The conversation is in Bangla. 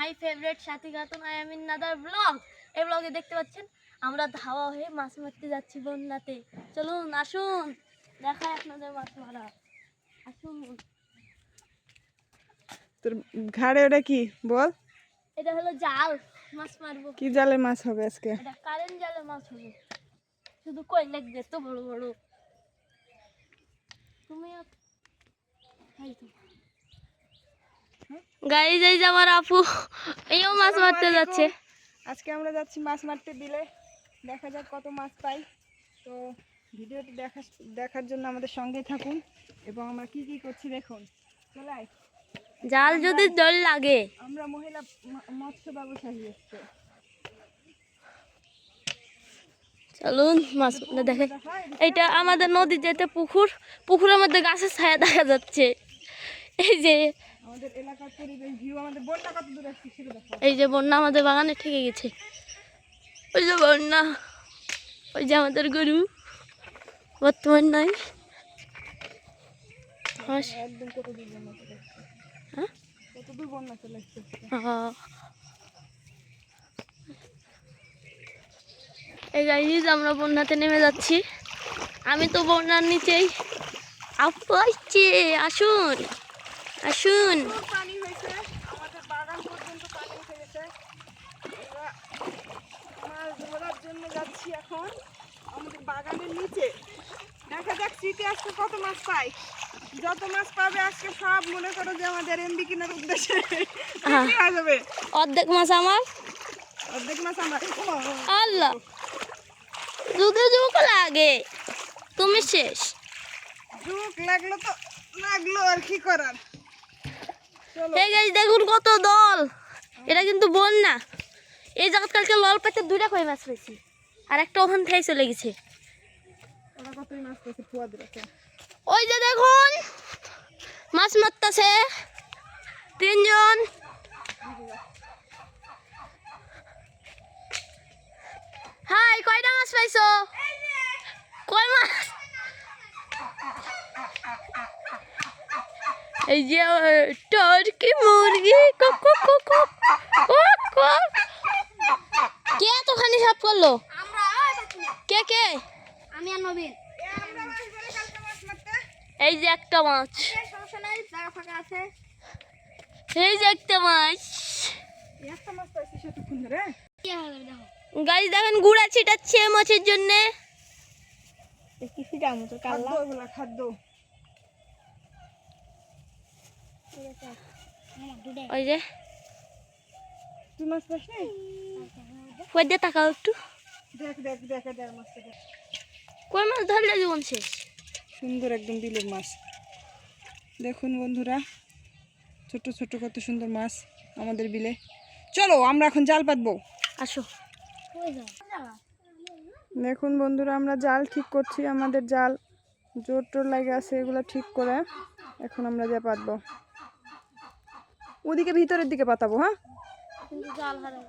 My favourite Sathi Khatun, I am in another blog. এই ব্লগে দেখতে পাচ্ছেন আমরা ধাওয়া হয়ে মাছ মারতে যাচ্ছি বন্যাতে। চলুন আসুন দেখাই আপনাদের মাছ মারা। আসুন। তোর ঘাড়ে ওটা কি বল? এটা হলো জাল, মাছ মারবো। কি জালে মাছ হবে আজকে? এটা কারেন্ট জালে মাছ হবে। শুধু কই লাগবে তো বড় বড়। তুমি গাইজ এই যে আমার আপু এইও মাছ মারতে যাচ্ছে। আজকে আমরা যাচ্ছি মাছ মারতে বিলে, দেখা যাক কত মাছ পাই। তো ভিডিওটি দেখার জন্য আমাদের সঙ্গেই থাকুন এবং আমরা কি কি করছি দেখুন। চলাই জাল যদি জল লাগে। আমরা মহিলা মৎস্য ব্যবসায়ী এসছে। চলুন মাছ দেখে। এইটা আমাদের নদী যেতে পুকুর, পুকুরের মধ্যে গাছের ছায়া দেখা যাচ্ছে। এই যে আমাদের এলাকার পরিবেশ ভিউ, আমাদের বন্যা কত দূর আসছে সেটা দেখো। এই যে বন্যা আমাদের বাগানে ঠেকে গেছে। ওই যে বন্যা, ওই যে আমাদের গরু বর্তমান নাই। একদম কত দূর বন্যা চলে আসছে, হ্যাঁ কত দূর বন্যা চলে আসছে। এই গাইজ আমরা বন্যাতে নেমে যাচ্ছি। আমি তো বন্যার নিচেই। আপু আসছে, আসুন আসুন। পানি হয়েছে, আমাদের বাগান পর্যন্ত পানি উঠে গেছে। আমরা মাছ ধরার জন্য যাচ্ছি এখন আমাদের বাগানের নিচে। দেখা যাক স্মৃতি আজকে কত মাছ পাই। যত মাছ পাবে আজকে সব মনে করো যে আমাদের এমবি কেনার উদ্দেশ্যে বিক্রি হয়ে যাবে। অর্ধেক মাছ আমার, অর্ধেক মাছ আমরা। আল্লাহ যদি যুগ লাগে তুমি শেষ। যুগ লাগলো তো লাগলো, আর কি করার। এই গাইজ দেখুন কত দল। এটা কিন্তু বন্যা। এই জায়গা কালকে লল পাইতে 2টা কই মাছ পেয়েছি, আর একটা ওখান থেকে চলে গেছে। ওরা কতই মাছ পেয়েছে ফুয়াদের আছে। ওই যে দেখুন মাছ মারতেছে 3 জন। হাই, কয়টা মাছ পাইছো? কয় মাছ? এই যে টর্কি মুরগি কে এতখানি সাপ করলো? কে কে? আমি আর নবীন। এই যে একটা মাছ, এই যে একটা মাছ। গাইজ দেখেন গুড়া ছিটাচ্ছে মাছের জন্য। খাদ্য ওই যে তুই মাছ পাস নাই? কই দিয়ে তাকাও একটু। দেখ দেখ দেখ দেখ মাছটা দেখ। কই মাছ ধরলে জীবন শেষ। সুন্দর একদম বিলের মাছ দেখুন বন্ধুরা, ছোট ছোট কত সুন্দর মাছ আমাদের বিলে। চলো আমরা এখন জাল পাতবো, আসো। দেখুন বন্ধুরা আমরা জাল ঠিক করছি, আমাদের জাল জোর টোর লাগে আছে, এগুলো ঠিক করে এখন আমরা যা পাতবো। ওদিকে ভিতরের দিকে পাতাবো। হ্যাঁ কিন্তু জাল হারাই